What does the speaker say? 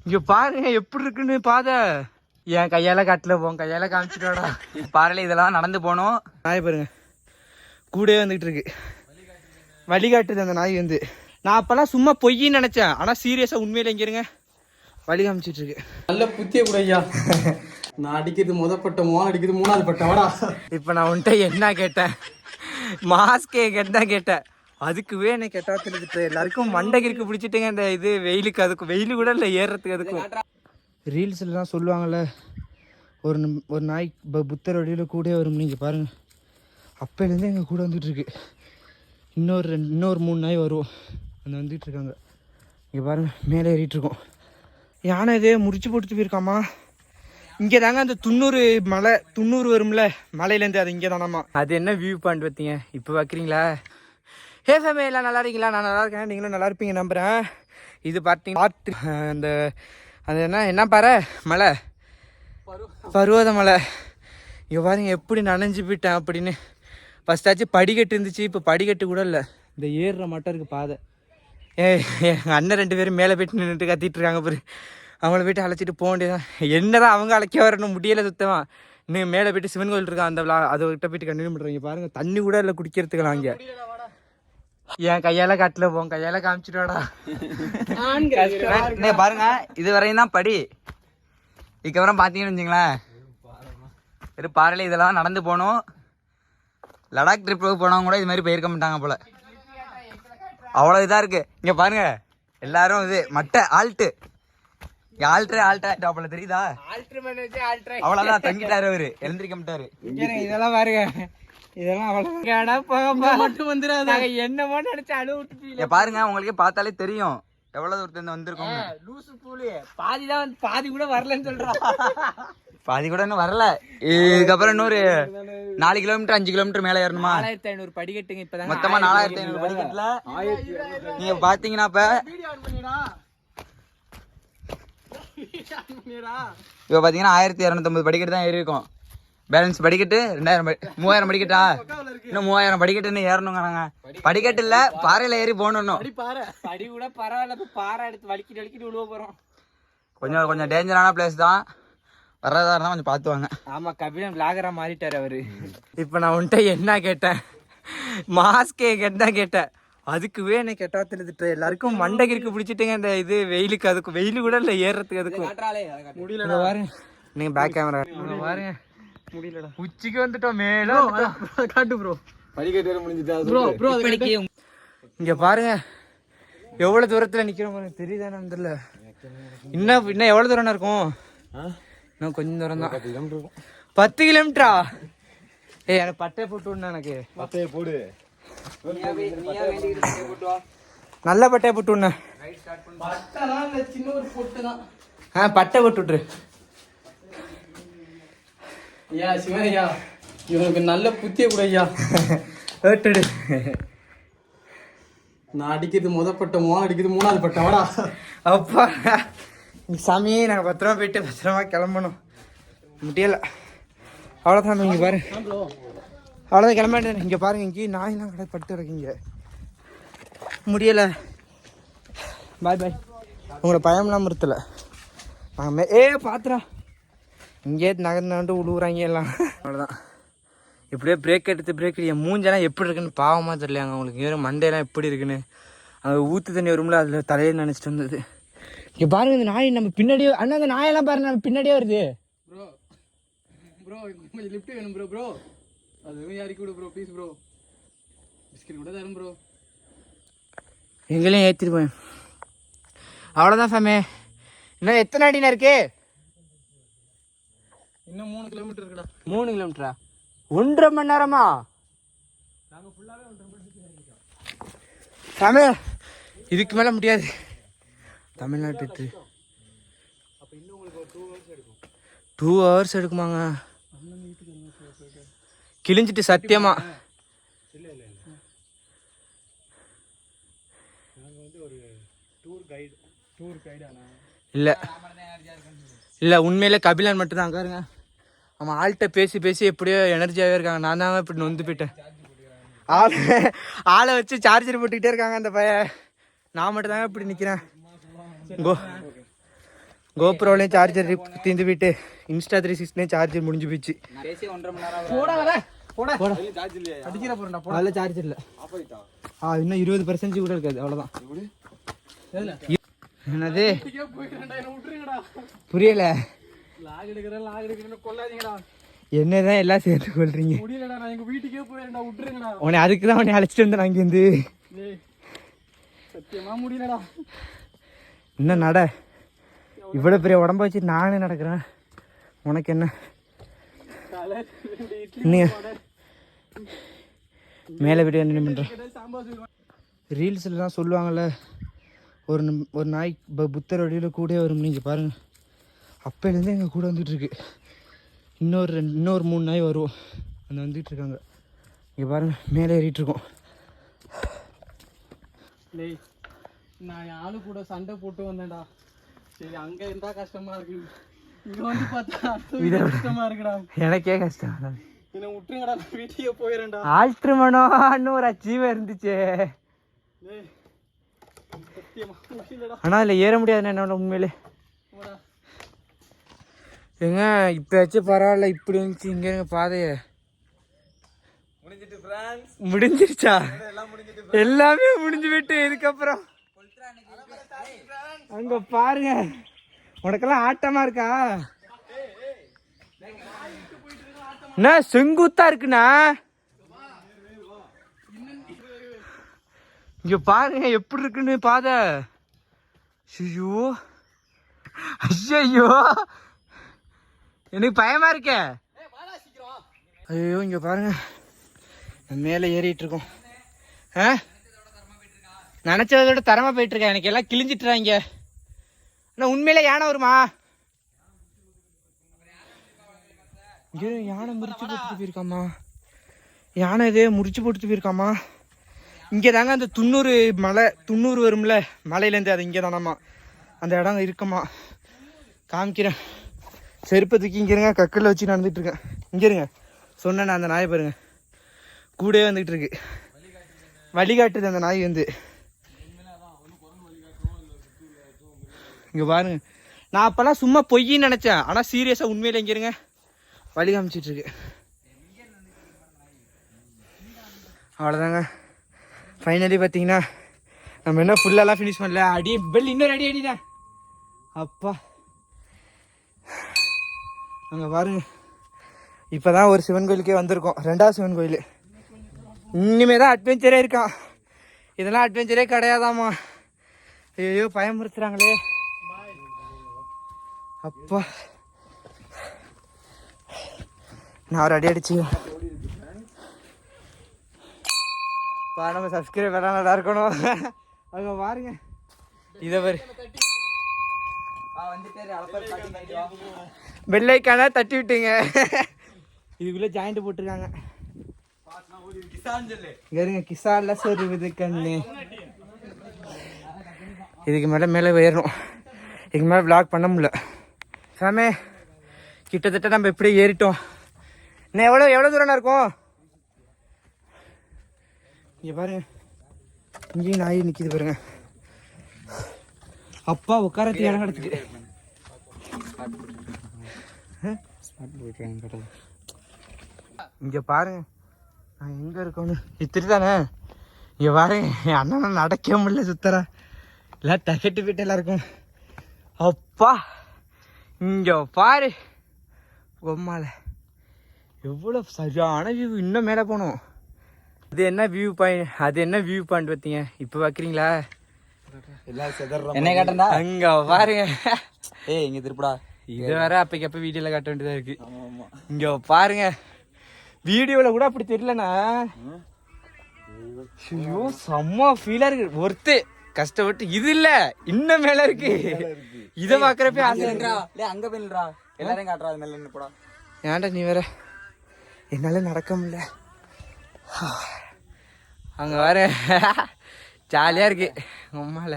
இங்க பாருங்க எப்படி இருக்குன்னு பாதை. என் கையால காட்டுல போம், கையால காமிச்சிட்டோடா. பாறையில இதெல்லாம் நடந்து போனோம். நாய் பாருங்க கூடவே வந்துகிட்டு இருக்கு, வழிகாட்டுது அந்த நாய் வந்து. நான் அப்பெல்லாம் சும்மா பொய்ன்னு நினைச்சேன், ஆனா சீரியஸா உண்மையில இங்க இருங்க வழி காமிச்சிட்டு இருக்கு. நல்ல புத்திய கூட ஐயா. நான் அடிக்கிறது முதப்பட்டம், அடிக்கிறது மூணாவது பட்டவாடா. இப்ப நான் உன்ட்ட என்ன கேட்டேன், மாஸ்கே கேட்டேன் கேட்டேன், அதுக்குவே என்ன கேட்டா தெரிஞ்சுட்டு எல்லாருக்கும் மண்டைக்கு பிடிச்சிட்டுங்க. இந்த இது வெயிலுக்கு அதுக்கும், வெயிலு கூட இல்லை ஏறுறதுக்கு அதுக்கும். ரீல்ஸ்லாம் சொல்லுவாங்கள்ல ஒரு நாய் புத்தர் வழியில் கூட வரும். நீங்கள் பாருங்கள் அப்போலேருந்தே எங்கள் கூட வந்துட்டு இருக்கு. இன்னொரு 3 நாய் வரும், அந்த வந்துட்டு இருக்காங்க. இங்கே பாருங்கள் மேலே ஏறிட்டு இருக்கோம். யானை இதே முடிச்சு போட்டு போயிருக்காமா. இங்கே தாங்க அந்த 90 மலை 90 வரும்ல மலையிலேருந்து, அது இங்கே தானாமா. அது என்ன வியூ பாயிண்ட் பார்த்தீங்க இப்போ பார்க்குறீங்களா? ஹே ஃபேமிலி எல்லாம் நல்லா இருக்கீங்களா? நான் நல்லா இருக்கேன், நீங்களும் நல்லா இருப்பீங்க நம்புகிறேன். இது பார்த்தீங்க அந்த அது என்ன பாரு மலை, பருவத மலை. இங்கே பாருங்க எப்படி நனைஞ்சு போயிட்டேன் அப்படின்னு. ஃபஸ்ட்டாச்சும் படிக்கட்டு இருந்துச்சு, இப்போ படிக்கட்டு கூட இல்லை, இந்த ஏறுற மட்டும் இருக்குது பாதை. எங்கள் அண்ணன் 2 பேரும் மேலே போய்ட்டு நின்றுட்டு கத்திட்டு இருக்காங்க பாரு. அவங்கள போய்ட்டு அழைச்சிட்டு போக வேண்டியதான். என்னதான் அவங்க அழைக்க வரணும் முடியலை சுத்தமாக. இன்னும் மேலே போய்ட்டு சிவன் கோயில் இருக்கா, அந்த அதை போய்ட்டு கண்டினியூ பண்ணுறீங்க. பாருங்கள் தண்ணி கூட இல்லை குடிக்கிறதுக்கலாம். அங்கே என் கையால காட்டுல போம், கையால காமிச்சிட்டோடா. பாருங்க இது வரையும் தான் படி. இதுக்கப்புறம் பார்த்தீங்கன்னு வச்சுங்களேன் வெறும் பாறையில இதெல்லாம் நடந்து போகணும். லடாக் ட்ரிப்புக்கு போனவங்க கூட இது மாதிரி போயிருக்க மாட்டாங்க போல, அவ்வளோ இதாக இருக்கு. இங்கே பாருங்க எல்லாரும் இது மட்டை ஆல்ட்டு ஆல்ட்ரா தெரியுதா? அவ்வளோதான், தங்கிட்டாரு அவரு, எழுந்திரிக்க மாட்டாரு. இதெல்லாம் பாருங்க, இதெல்லாம் பாருங்க உங்களுக்கே பார்த்தாலே தெரியும் எவ்வளவு தூரத்துல வந்திருக்கோம். பாதி கூட வரலன்னு சொல்றான். பாதி கூட இன்னும் வரல. இதுக்கப்புறம் இன்னொரு 4 கிலோமீட்டர் 5 கிலோமீட்டர் மேல ஏறணுமா? 4500 படிக்கட்டுங்க. இப்ப மொத்தமா 4500 படிக்கட்டுல நீங்க பாத்தீங்கன்னா இப்ப பாத்தீங்கன்னா 1250 படிக்கட்டு தான் ஏறி இருக்கும். பேலன்ஸ் படிக்கட்டு 3000 படிக்கட்டா? இன்னும் 3000 படிக்கட்டுன்னு ஏறணுங்க. நாங்க படிக்கட்டு இல்ல பாறையில ஏறி போகணும். படி கூட பரவாயில்ல, பாறை எடுத்து வலிக்கிட்டு விழுவ போறோம். கொஞ்சம் டேஞ்சரான பிளேஸ் தான், வர்றதா இருந்தா கொஞ்சம் பார்த்துவாங்க. ஆமா, கபிலன் விளாகரா மாறிட்டாரு அவரு. இப்ப நான் உன்ட்ட என்ன கேட்டேன், மாஸ்கே கேட்டேன், அதுக்குவே என்ன கேட்டா தெரிஞ்சுட்டு எல்லாருக்கும் மண்டைக்கு பிடிச்சிட்டுங்க. இந்த இது வெயிலுக்கு அதுக்கும், வெயிலு கூட இல்லை ஏறுறதுக்கு அதுக்கும் முடியல. பாருங்க நீங்க பேக் கேமரா பாருங்க, முடியலடா. உச்சிக்கு வந்துட்டோம், மேல காட்டு ப்ரோ. படிக்கட்டு முடிஞ்சிட்டா ப்ரோ. இங்க பாருங்க எவ்வளவு தூரத்துல நிக்கிறோம் பாருங்க, தெரியுதானு தெரியல. இன்னும் எவ்வளவு தூரம் இருக்கும்? இன்னும் கொஞ்சம் தூரம் தான், 10 கிலோமீட்டரா? எனக்கு பட்டையை போட்டு விடணும். எனக்கு பட்டையை போடு, நல்ல பட்டையை போட்டு விடணும். பட்டை போட்டு விட்டுரு. ஐயா சிவனையா, இவனுக்கு நல்ல புத்திய கூட ஐயா. ஏட்டுடு, நான் அடிக்கிறது முதப்பட்டம், அடிக்கிறது மூணாவது பட்டவாடா. அப்பா சாமியே, நாங்கள் பத்திரமா போயிட்டு பத்திரமா கிளம்பணும். முடியலை, அவ்வளோதான். இங்கே பாரு, அவ்வளோதான் கிளம்பிட்டேன். இங்கே பாருங்க, இங்கே நாயெல்லாம் கடை பட்டு இருக்கீங்க. முடியலை, பாய் பாய். உங்களை பயம்லாம் நிறுத்தலை. நாங்கள் பாத்துறா இங்கே நகர்ந்து விழுவுறாங்க எல்லாம். அவ்வளோதான், இப்படியே பிரேக் எடுத்து என் மூஞ்செல்லாம் எப்படி இருக்குன்னு பாவமாக தெரியலையாங்க அவங்களுக்கு. வேறு மண்டையெல்லாம் எப்படி இருக்குன்னு. அங்கே ஊற்று தண்ணி வரும்ல, அதில் தலையை நினச்சிட்டு வந்தது. இங்கே பாருங்க இந்த நாய் நம்ம பின்னாடியே, அண்ணா அந்த நாயெல்லாம் பாருங்க நம்ம பின்னாடியே வருது. ப்ரோ கொஞ்சம் லிஃப்ட் வேணும் ப்ரோ. அதுவும் யாருக்கு விடு ப்ரோ, ப்ளீஸ் ப்ரோ. பிஸ்கட் கூட தரும் ப்ரோ. எங்களையும் ஏற்றிருப்பேன். அவ்வளோதான் ஃபேமே. இன்னும் எத்தனை அடினா இருக்கு? இன்னும் 3 கிலோமீட்டர் இருக்குடா. 3 கிலோமீட்டரா? 1.5 மணி நேரமா? ஃபேமே இதுக்கு மேலே முடியாது. தமிழ்நாட்டு 2 hours எடுக்குமாங்க? கிழிஞ்சிட்டு சத்தியமா. இல்லை உண்மையிலே கபிலன் மட்டும்தான். அங்கே இருங்க, அவன் ஆள்கிட்ட பேசி எப்படியோ எனர்ஜியாகவே இருக்காங்க. நான் தான் இப்படி நொந்து போயிட்டேன். ஆளை வச்சு சார்ஜர் போட்டுக்கிட்டே இருக்காங்க அந்த பையன். நான் மட்டும் தாங்க இப்படி நிற்கிறேன். கோப்ரோலையும் சார்ஜர் தீர்ந்து போயிட்டு இன்ஸ்டா 360 சார்ஜர் முடிஞ்சு போயிடுச்சு. அடிக்கிற போறேன்டா அதில் சார்ஜ் இல்லை. இன்னும் 20% கூட இருக்காது, அவ்வளோதான். என்னது புரியல? என்னதான் எல்லாம் சேர்த்து கொள்றீங்க? உன்னை அதுக்கு தான் உன்னை அழைச்சிட்டு வந்தேன் அங்கேருந்து. இன்னும் நட, இவ்வளோ பெரிய உடம்ப வச்சு நானே நடக்கிறேன், உனக்கு என்ன? மேலே விட என்ன பண்ணுறேன்? ரீல்ஸில் தான் சொல்லுவாங்கள்ல, ஒரு நாய் புத்தர் வழியில் கூட வரும். நீங்கள் பாருங்கள், அப்போலேருந்து எங்கள் கூட வந்துட்டுருக்கு. இன்னொரு 3 நாய் வரும், அந்த வந்துட்டுருக்காங்க. இங்கே பாருங்கள், மேலே ஏறிட்டுருக்கோம். நான் ஆளு கூட சண்டை போட்டு வந்தேன்டா. சரி, அங்க இருந்தா கஷ்டமா இருக்கு, இங்க வந்து பார்த்தா கஷ்டமா இருக்குடா. எனக்கே கஷ்டம். என்ன விட்டுருங்கடா, வீட்டுக்கே போயிடறேன்டா. ஆல்ட்ருமனோன்னு ஒரு அச்சீவ் இருந்துச்சு. ஆனா அதில் ஏற முடியாது என்னோட உண்மையிலே. ஏங்க இப்போயாச்சும் பரவாயில்ல, இப்படி வந்துச்சு. இங்கே இருங்க பாதைய முடிஞ்சிருச்சா? எல்லாமே முடிஞ்சு விட்டு இதுக்கப்புறம் அங்க பாருங்க, உனக்கெல்லாம் ஆட்டமா இருக்கா? என்ன செங்குத்தா இருக்குண்ணா? இங்க பாருங்க எப்படி இருக்குன்னு பாதை. ஐயோ ஐயோ, எனக்கு பயமா இருக்க. ஐயோ இங்க பாருங்க, மேலே ஏறிட்டு இருக்கோம். நினைச்சதோட தரமா போயிட்டு இருக்கேன். எனக்கு எல்லாம் கிழிஞ்சிட்டுறாங்க. ஆனால் உண்மையிலே யானை வருமா? இங்கே யானை முறிச்சு போட்டுட்டு போயிருக்காமா. யானை இதே முறிச்சு போட்டுட்டு போயிருக்காமா. இங்கே தாங்க அந்த 90 வரும்ல மலையிலேருந்து, அது இங்கே தானாம்மா அந்த இடம் இருக்குமா. காமிக்கிறேன். செருப்பத்துக்கு இங்கே இருங்க, கக்கல்ல வச்சு நடந்துட்டு இருக்கேன். இங்கே இருங்க, சொன்னேன் அந்த நாயை பாருங்க, கூடவே வந்துட்டு இருக்கு. வழிகாட்டுது அந்த நாய் வந்து. இங்கே பாருங்க, நான் அப்போல்லாம் சும்மா பொய்ன்னு நினச்சேன், ஆனால் சீரியஸாக உண்மையில் இங்கே இருங்க வழி காமிச்சிட்ருக்கு. அவ்வளோதாங்க, ஃபைனலி பார்த்தீங்கன்னா நம்ம என்ன ஃபுல்லெல்லாம் ஃபினிஷ் பண்ணல. அடி பெல் இன்னொரு அடி அடிதான். அப்பா அங்கே பாருங்க, இப்போ தான் ஒரு சிவன் கோயிலுக்கே வந்திருக்கோம், 2வது சிவன் கோயில். இனிமே தான் அட்வென்ச்சரே இருக்கான். இதெல்லாம் அட்வென்ச்சரே கிடையாதாம்மா. ஐயோ பயமுறுத்துறாங்களே. அப்பா நான் ஒரு அடி அடிச்சு நம்ம சப்ஸ்கிரைப் எல்லாம் நல்லா இருக்கணும். அங்கே பாருங்க, இதை பாரு, பெல்லைக்கான தட்டி விட்டுங்க. இதுக்குள்ளே ஜாயிண்ட் போட்டிருக்காங்க. கிசான்ல சொருவுது கண்ணு. இதுக்கு மேலே ஏறணும். இதுக்கு மேலே விளாக் பண்ண முடியல சாமே. கிட்டத்தட்ட நம்ம எப்படி ஏறிட்டோம். இன்னும் எவ்வளோ தூரம் இருக்கும்? இங்கே பாருங்க, இங்கேயும் நாய் நிற்கிது பாருங்க. அப்பா உட்காரத்துக்கு இடம் கிடச்சிட்டு. இங்கே பாருங்க நான் எங்கே இருக்கோன்னு. இத்திரி தானே? இங்கே பாருங்க, என் அண்ணன் நடக்க முடியல, சுத்தர எல்லாம் டக்கெட்டு போயிட்டு எல்லாம் இருக்கும். அப்பா இங்கே பாரு பொம்மால எவ்வளோ சரியான வியூ. இன்னும் மேலே போகணும். அது என்ன வியூ பாயிண்ட் பார்த்தீங்க இப்போ பார்க்குறீங்களா? என்ன காட்டுறா அங்கே பாருங்க. இங்கே திருப்படா. இது வேற அப்பக்கப்ப வீடியோவில் காட்ட வேண்டியதாக இருக்கு. இங்கே பாருங்க, வீடியோவில் கூட அப்படி தெரியலண்ணா. ஐயோ செம்ம ஃபீலாக இருக்கு. ஒருத்து கஷ்டப்பட்டு இது இல்ல, இன்னும் மேல இருக்கு. இதை பாக்குறப்ப அங்க போயிடுறா, எல்லாரையும் காட்டுறா. அது மேல போடா. ஏன்டா நீ வேற, என்னால நடக்க முடியல. அங்க வேற ஜாலியா இருக்கு உம்மால.